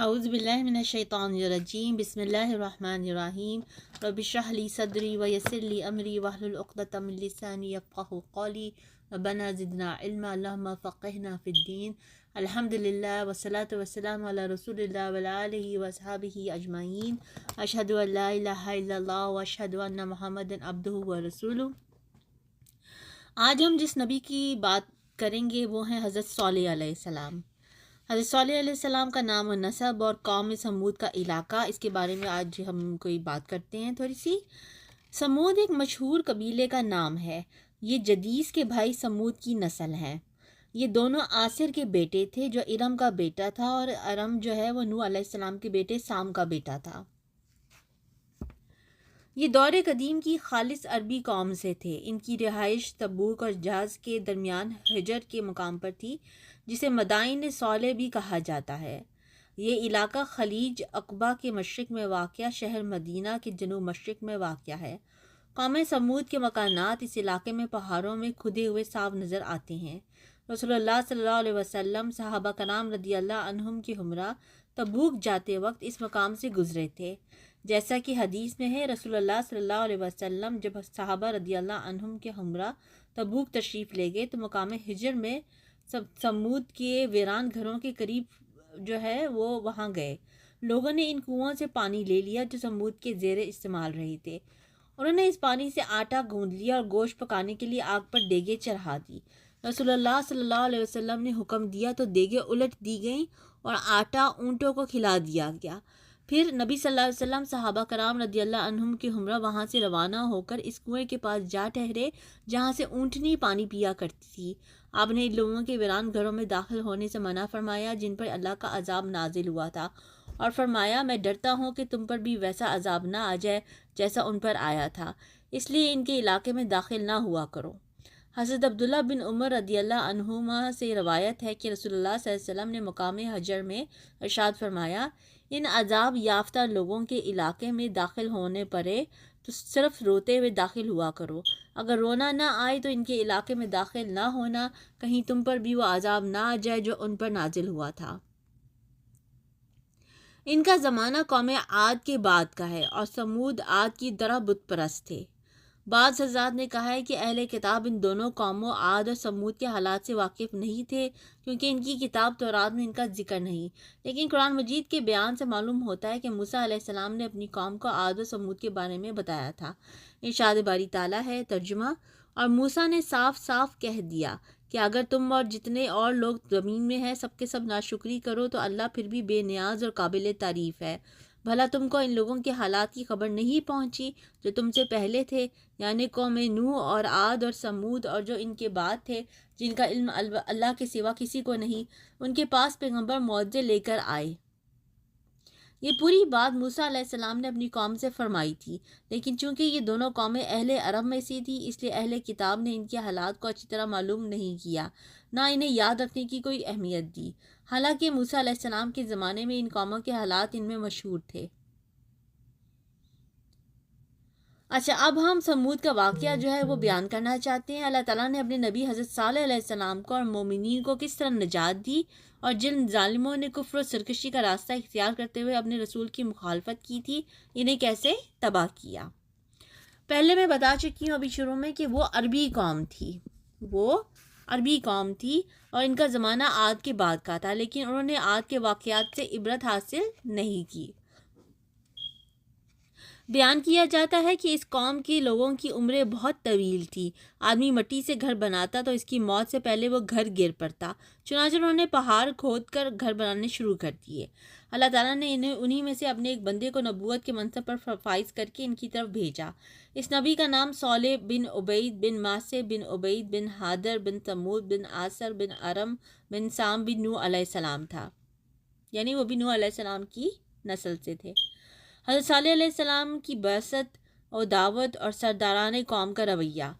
اعوذ باللہ من الشیطان الرجیم بسم اللہ الرحمن الرحیم رب اشرح لی صدری ویسر لی امری واحلل عقدۃ من لسانی یفقہوا قولی ربنا زدنا علما اللہم فقہنا فی الدین الحمد للہ والصلاۃ والسلام علی رسول اللہ وعلی آلہ واصحابہ اجمعین اشہد ان لا الہ الا اللہ واشہد ان محمدا عبدہ ورسولہ۔ آج ہم جس نبی کی بات کریں گے وہ ہیں حضرت صالح علیہ السلام۔ حضرت صالح علیہ السلام کا نام و نسب اور قوم سمود کا علاقہ، اس کے بارے میں آج ہم کوئی بات کرتے ہیں تھوڑی سی۔ سمود ایک مشہور قبیلے کا نام ہے۔ یہ جدیس کے بھائی سمود کی نسل ہے۔ یہ دونوں آصر کے بیٹے تھے جو ارم کا بیٹا تھا، اور ارم جو ہے وہ نوح علیہ السلام کے بیٹے سام کا بیٹا تھا۔ یہ دور قدیم کی خالص عربی قوم سے تھے۔ ان کی رہائش تبوک اور حجاز کے درمیان حجر کے مقام پر تھی، جسے مدائن صالح بھی کہا جاتا ہے۔ یہ علاقہ خلیج عقبہ کے مشرق میں واقع شہر مدینہ کے جنوب مشرق میں واقع ہے۔ قوم سمود کے مکانات اس علاقے میں پہاڑوں میں کھدے ہوئے صاف نظر آتے ہیں۔ رسول اللہ صلی اللہ علیہ وسلم صحابہ کرام رضی اللہ عنہم کے ہمراہ تبوک جاتے وقت اس مقام سے گزرے تھے۔ جیسا کہ حدیث میں ہے، رسول اللہ صلی اللہ علیہ وسلم جب صحابہ رضی اللہ عنہم کے ہمراہ تبوک تشریف لے گئے تو مقام حجر میں سمود کے ویران گھروں کے قریب جو ہے وہ وہاں گئے۔ لوگوں نے ان کنوؤں سے پانی لے لیا جو سمود کے زیر استعمال رہے تھے۔ انہوں نے اس پانی سے آٹا گوندھ لیا اور گوشت پکانے کے لیے آگ پر دیگیں چڑھا دی۔ رسول اللہ صلی اللہ علیہ وسلم نے حکم دیا تو دیگیں الٹ دی گئیں اور آٹا اونٹوں کو کھلا دیا گیا۔ پھر نبی صلی اللہ علیہ وسلم صحابہ کرام رضی اللہ عنہم کے ہمراہ وہاں سے روانہ ہو کر اس کنویں کے پاس جا ٹھہرے جہاں سے اونٹنی پانی پیا کرتی تھی۔ آپ نے ان لوگوں کے ویران گھروں میں داخل ہونے سے منع فرمایا جن پر اللہ کا عذاب نازل ہوا تھا، اور فرمایا میں ڈرتا ہوں کہ تم پر بھی ویسا عذاب نہ آ جائے جیسا ان پر آیا تھا، اس لیے ان کے علاقے میں داخل نہ ہوا کرو۔ حضرت عبداللہ بن عمر رضی اللہ عنہما سے روایت ہے کہ رسول اللہ صلی اللہ علیہ وسلم نے مقام حجر میں ارشاد فرمایا، ان عذاب یافتہ لوگوں کے علاقے میں داخل ہونے پڑے تو صرف روتے ہوئے داخل ہوا کرو، اگر رونا نہ آئے تو ان کے علاقے میں داخل نہ ہونا، کہیں تم پر بھی وہ عذاب نہ آ جائے جو ان پر نازل ہوا تھا۔ ان کا زمانہ قوم عاد کے بعد کا ہے، اور سمود عاد کی طرح بت پرست تھے۔ بعض حضرات نے کہا ہے کہ اہل کتاب ان دونوں قوموں عاد اور سمود کے حالات سے واقف نہیں تھے، کیونکہ ان کی کتاب تورات میں ان کا ذکر نہیں، لیکن قرآن مجید کے بیان سے معلوم ہوتا ہے کہ موسیٰ علیہ السلام نے اپنی قوم کو عاد و سمود کے بارے میں بتایا تھا۔ ارشاد باری تعالیٰ ہے، ترجمہ، اور موسیٰ نے صاف صاف کہہ دیا کہ اگر تم اور جتنے اور لوگ زمین میں ہیں سب کے سب ناشکری کرو تو اللہ پھر بھی بے نیاز اور قابل تعریف ہے۔ بھلا تم کو ان لوگوں کے حالات کی خبر نہیں پہنچی جو تم سے پہلے تھے، یعنی قوم نوح اور عاد اور سمود، اور جو ان کے بعد تھے جن کا علم اللہ کے سوا کسی کو نہیں، ان کے پاس پیغمبر معجزے لے کر آئے۔ یہ پوری بات موسیٰ علیہ السلام نے اپنی قوم سے فرمائی تھی، لیکن چونکہ یہ دونوں قومیں اہل عرب میں سے تھی اس لیے اہل کتاب نے ان کے حالات کو اچھی طرح معلوم نہیں کیا، نہ انہیں یاد رکھنے کی کوئی اہمیت دی، حالانکہ موسیٰ علیہ السلام کے زمانے میں ان قوموں کے حالات ان میں مشہور تھے۔ اچھا، اب ہم سمود کا واقعہ جو ہے وہ بیان کرنا چاہتے ہیں۔ اللہ تعالیٰ نے اپنے نبی حضرت صالح علیہ السلام کو اور مومنین کو کس طرح نجات دی، اور جن ظالموں نے کفر و سرکشی کا راستہ اختیار کرتے ہوئے اپنے رسول کی مخالفت کی تھی انہیں کیسے تباہ کیا۔ پہلے میں بتا چکی ہوں ابھی شروع میں کہ وہ عربی قوم تھی اور ان کا زمانہ عاد کے بعد کا تھا، لیکن انہوں نے عاد کے واقعات سے عبرت حاصل نہیں کی۔ بیان کیا جاتا ہے کہ اس قوم کے لوگوں کی عمریں بہت طویل تھی۔ آدمی مٹی سے گھر بناتا تو اس کی موت سے پہلے وہ گھر گر پڑتا، چنانچہ انہوں نے پہاڑ کھود کر گھر بنانے شروع کر دیے۔ اللہ تعالیٰ نے انہی میں سے اپنے ایک بندے کو نبوت کے منصب پر فائز کر کے ان کی طرف بھیجا۔ اس نبی کا نام صالح بن عبید بن ماسہ بن عبید بن ہادر بن تمود بن آصر بن ارم بن سام بن نوح علیہ السلام تھا، یعنی وہ بھی نوح علیہ السلام کی نسل سے تھے۔ حضرت صالح علیہ السلام کی بعثت اور دعوت اور سرداران قوم کا رویہ۔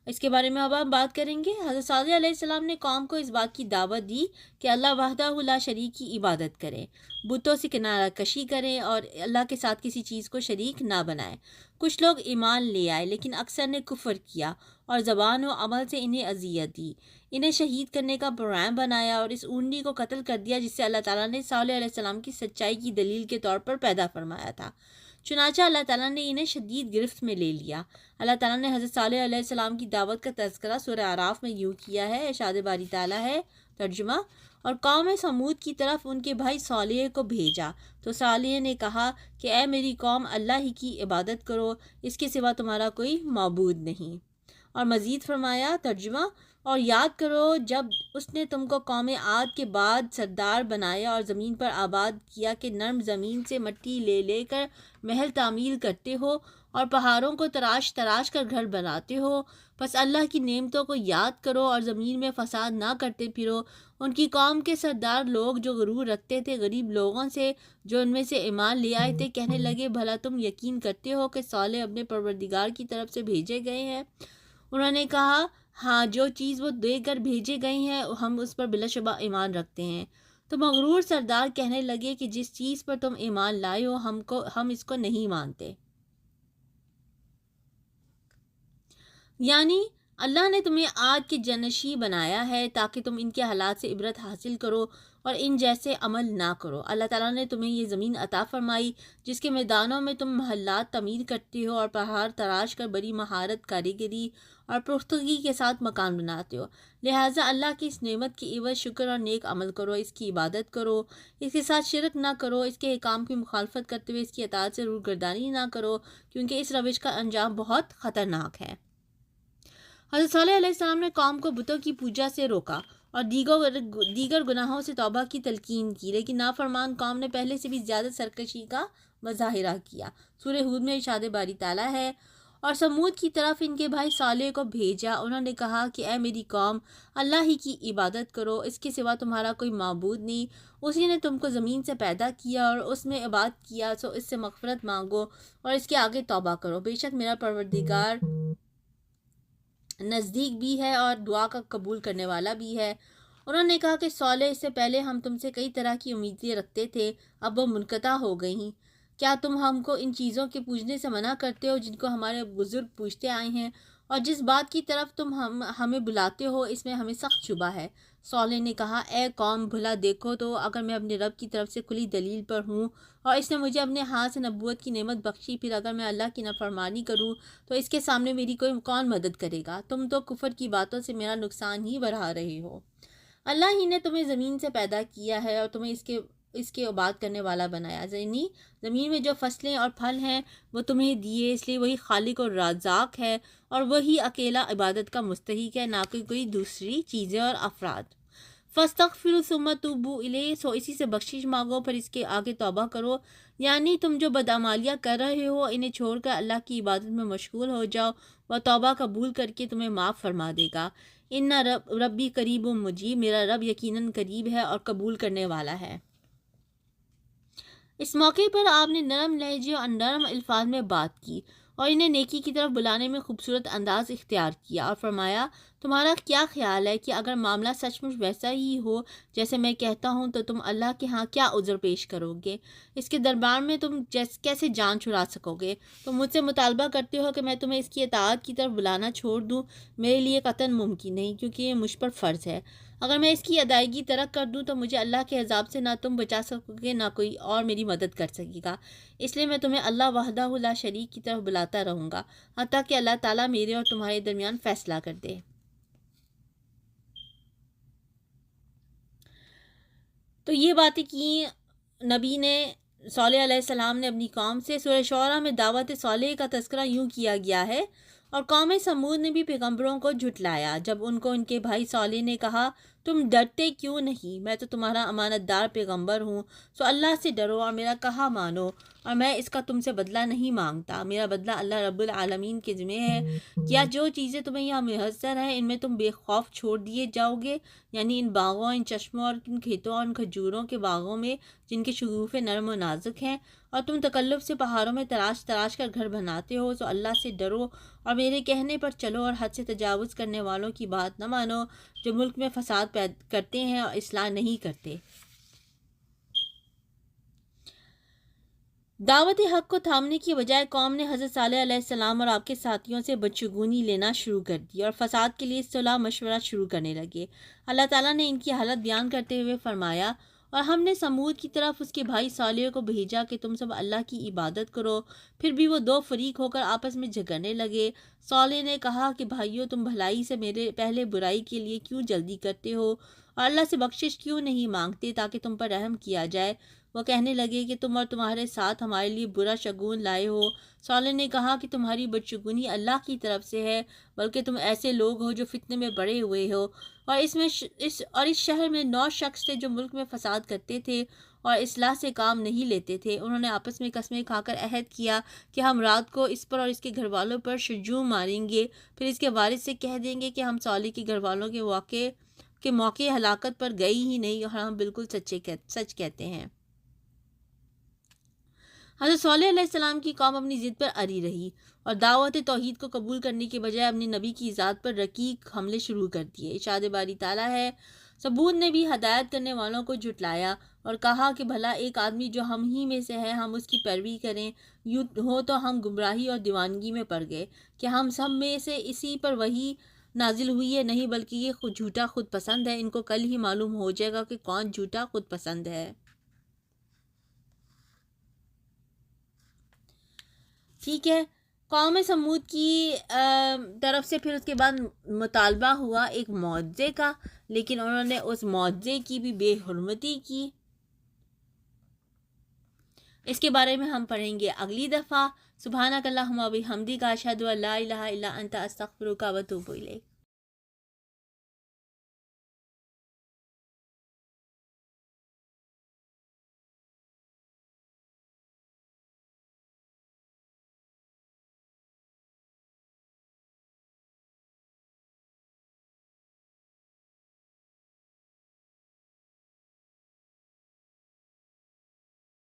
اس کے بارے میں اب ہم بات کریں گے۔ حضرت صالح علیہ السلام نے قوم کو اس بات کی دعوت دی کہ اللہ وحدہ لا شریک کی عبادت کریں، بتوں سے کنارہ کشی کریں اور اللہ کے ساتھ کسی چیز کو شریک نہ بنائیں۔ کچھ لوگ ایمان لے آئے لیکن اکثر نے کفر کیا اور زبان و عمل سے انہیں اذیت دی، انہیں شہید کرنے کا پروگرام بنایا اور اس اونٹنی کو قتل کر دیا جس سے اللہ تعالیٰ نے صالح علیہ السلام کی سچائی کی دلیل کے طور پر پیدا فرمایا تھا۔ چنانچہ اللہ تعالیٰ نے انہیں شدید گرفت میں لے لیا۔ اللہ تعالیٰ نے حضرت صالح علیہ السلام کی دعوت کا تذکرہ سورہ اعراف میں یوں کیا ہے، ارشاد باری تعالیٰ ہے، ترجمہ، اور قوم سمود کی طرف ان کے بھائی صالح کو بھیجا تو صالح نے کہا کہ اے میری قوم، اللہ ہی کی عبادت کرو، اس کے سوا تمہارا کوئی معبود نہیں۔ اور مزید فرمایا، ترجمہ، اور یاد کرو جب اس نے تم کو قوم عاد کے بعد سردار بنایا اور زمین پر آباد کیا کہ نرم زمین سے مٹی لے لے کر محل تعمیر کرتے ہو اور پہاڑوں کو تراش تراش کر گھر بناتے ہو، پس اللہ کی نعمتوں کو یاد کرو اور زمین میں فساد نہ کرتے پھرو۔ ان کی قوم کے سردار لوگ جو غرور رکھتے تھے غریب لوگوں سے جو ان میں سے ایمان لے آئے تھے، کہنے لگے، بھلا تم یقین کرتے ہو کہ صالح اپنے پروردگار کی طرف سے بھیجے گئے ہیں؟ انہوں نے کہا، ہاں، جو چیز وہ دے کر بھیجے گئے ہیں ہم اس پر بلا شبہ ایمان رکھتے ہیں۔ تو مغرور سردار کہنے لگے کہ جس چیز پر تم ایمان لائے ہو ہم اس کو نہیں مانتے۔ یعنی اللہ نے تمہیں عاد کے جانشین بنایا ہے تاکہ تم ان کے حالات سے عبرت حاصل کرو اور ان جیسے عمل نہ کرو۔ اللہ تعالیٰ نے تمہیں یہ زمین عطا فرمائی جس کے میدانوں میں تم محلات تعمیر کرتے ہو اور پہاڑ تراش کر بڑی مہارت، کاریگری اور پختگی کے ساتھ مکان بناتے ہو۔ لہٰذا اللہ کی اس نعمت کی عوض شکر اور نیک عمل کرو، اس کی عبادت کرو، اس کے ساتھ شرک نہ کرو، اس کے احکام کی مخالفت کرتے ہوئے اس کی اطاعت سے روگردانی نہ کرو، کیونکہ اس روش کا انجام بہت خطرناک ہے۔ حضرت صالح علیہ السلام نے قوم کو بتوں کی پوجا سے روکا اور دیگر گناہوں سے توبہ کی تلقین کی، لیکن نافرمان قوم نے پہلے سے بھی زیادہ سرکشی کا مظاہرہ کیا۔ سورہ ہود میں ارشاد باری تعالیٰ ہے، اور سمود کی طرف ان کے بھائی صالح کو بھیجا، انہوں نے کہا کہ اے میری قوم، اللہ ہی کی عبادت کرو، اس کے سوا تمہارا کوئی معبود نہیں، اسی نے تم کو زمین سے پیدا کیا اور اس میں عبادت کیا، سو اس سے مغفرت مانگو اور اس کے آگے توبہ کرو، بے شک میرا پروردگار نزدیک بھی ہے اور دعا کا قبول کرنے والا بھی ہے۔ انہوں نے کہا کہ صالح، اس سے پہلے ہم تم سے کئی طرح کی امیدیں رکھتے تھے، اب وہ منقطع ہو گئیں۔ کیا تم ہم کو ان چیزوں کے پوجنے سے منع کرتے ہو جن کو ہمارے بزرگ پوجتے آئے ہیں، اور جس بات کی طرف تم ہمیں بلاتے ہو اس میں ہمیں سخت شبہ ہے۔ صالح نے کہا، اے قوم، بھلا دیکھو تو اگر میں اپنے رب کی طرف سے کھلی دلیل پر ہوں اور اس نے مجھے اپنے ہاتھ سے نبوت کی نعمت بخشی، پھر اگر میں اللہ کی نافرمانی کروں تو اس کے سامنے میری کون مدد کرے گا؟ تم تو کفر کی باتوں سے میرا نقصان ہی بڑھا رہے ہو۔ اللہ ہی نے تمہیں زمین سے پیدا کیا ہے اور تمہیں اس کے عباد کرنے والا بنایا، یعنی زمین میں جو فصلیں اور پھل ہیں وہ تمہیں دیے، اس لیے وہی خالق اور رازق ہے اور وہی اکیلا عبادت کا مستحق ہے، نہ کہ کوئی دوسری چیزیں اور افراد۔ فاستغفروا ثم توبوا الیہ، سو اسی سے بخشش مانگو پھر اس کے آگے توبہ کرو، یعنی تم جو بدعمالیاں کر رہے ہو انہیں چھوڑ کر اللہ کی عبادت میں مشغول ہو جاؤ، وہ توبہ قبول کر کے تمہیں معاف فرما دے گا۔ ان ربی قریب مجیب، میرا رب یقیناً قریب ہے اور قبول کرنے والا ہے۔ اس موقع پر آپ نے نرم لہجے اور نرم الفاظ میں بات کی اور انہیں نیکی کی طرف بلانے میں خوبصورت انداز اختیار کیا اور فرمایا، تمہارا کیا خیال ہے کہ اگر معاملہ سچ مچ ویسا ہی ہو جیسے میں کہتا ہوں تو تم اللہ کے ہاں کیا عذر پیش کرو گے؟ اس کے دربار میں تم کیسے جان چھڑا سکو گے؟ تم مجھ سے مطالبہ کرتے ہو کہ میں تمہیں اس کی اطاعت کی طرف بلانا چھوڑ دوں، میرے لیے قطعاً ممکن نہیں، کیونکہ یہ مجھ پر فرض ہے۔ اگر میں اس کی ادائیگی ترک کر دوں تو مجھے اللہ کے عذاب سے نہ تم بچا سکو گے نہ کوئی اور میری مدد کر سکے گا، اس لیے میں تمہیں اللہ وحدہ لا شریک کی طرف بلاتا رہوں گا حتیٰ کہ اللہ تعالیٰ میرے اور تمہارے درمیان فیصلہ کر دے۔ تو یہ باتیں کی نبی نے، صالح علیہ السلام نے اپنی قوم سے۔ سورہ شعراء میں دعوت صالح کا تذکرہ یوں کیا گیا ہے، اور قوم سمود نے بھی پیغمبروں کو جھٹلایا جب ان کو ان کے بھائی صالح نے کہا، تم ڈرتے کیوں نہیں؟ میں تو تمہارا امانت دار پیغمبر ہوں، سو اللہ سے ڈرو اور میرا کہا مانو، اور میں اس کا تم سے بدلہ نہیں مانگتا، میرا بدلہ اللہ رب العالمین کے ذمہ ہے۔ کیا جو چیزیں تمہیں یہاں میسر ہیں ان میں تم بے خوف چھوڑ دیے جاؤ گے؟ یعنی ان باغوں، ان چشموں اور ان کھیتوں اور ان کھجوروں کے باغوں میں جن کے شگوفے نرم و نازک ہیں، اور تم تکلف سے پہاڑوں میں تراش تراش کر گھر بناتے ہو، تو اللہ سے ڈرو اور میرے کہنے پر چلو، اور حد سے تجاوز کرنے والوں کی بات نہ مانو جو ملک میں فساد کرتے ہیں اور اصلاح نہیں کرتے۔ دعوت حق کو تھامنے کی بجائے قوم نے حضرت صالح علیہ السلام اور آپ کے ساتھیوں سے بدشگونی لینا شروع کر دی اور فساد کے لیے صلاح مشورہ شروع کرنے لگے۔ اللہ تعالیٰ نے ان کی حالت بیان کرتے ہوئے فرمایا، اور ہم نے سمود کی طرف اس کے بھائی صالح کو بھیجا کہ تم سب اللہ کی عبادت کرو، پھر بھی وہ دو فریق ہو کر آپس میں جھگڑنے لگے۔ صالح نے کہا کہ بھائیو، تم بھلائی سے میرے پہلے برائی کے لیے کیوں جلدی کرتے ہو اور اللہ سے بخشش کیوں نہیں مانگتے تاکہ تم پر رحم کیا جائے؟ وہ کہنے لگے کہ تم اور تمہارے ساتھ ہمارے لیے برا شگون لائے ہو۔ صالح نے کہا کہ تمہاری بدشگونی اللہ کی طرف سے ہے، بلکہ تم ایسے لوگ ہو جو فتنے میں پڑے ہوئے ہو، اور اس شہر میں 9 شخص تھے جو ملک میں فساد کرتے تھے اور اصلاح سے کام نہیں لیتے تھے۔ انہوں نے آپس میں قسمیں کھا کر عہد کیا کہ ہم رات کو اس پر اور اس کے گھر والوں پر شجوع ماریں گے، پھر اس کے وارث سے کہہ دیں گے کہ ہم صالح کے گھر والوں کے موقع ہلاکت پر گئے ہی نہیں، اور ہم بالکل سچ کہتے ہیں۔ حضرت صالح علیہ السلام کی قوم اپنی ضد پر اڑی رہی اور دعوت توحید کو قبول کرنے کے بجائے اپنے نبی کی ذات پر رقیق حملے شروع کر دیے۔ ارشاد باری تعالیٰ ہے، ثمود نے بھی ہدایت کرنے والوں کو جھٹلایا اور کہا کہ بھلا ایک آدمی جو ہم ہی میں سے ہے ہم اس کی پیروی کریں، یوں ہو تو ہم گمراہی اور دیوانگی میں پڑ گئے کہ ہم سب میں سے اسی پر وحی نازل ہوئی ہے، نہیں بلکہ یہ جھوٹا خود پسند ہے۔ ان کو کل ہی معلوم ہو جائے گا کہ کون جھوٹا خود پسند ہے۔ ٹھیک ہے، قوم سمود کی طرف سے پھر اس کے بعد مطالبہ ہوا ایک معجزے کا، لیکن انہوں نے اس معجزے کی بھی بے حرمتی کی۔ اس کے بارے میں ہم پڑھیں گے اگلی دفعہ۔ سبحانک اللہم و بحمدک، اشہد ان لا الہ الا انت، استغفرک و اتوب الیک۔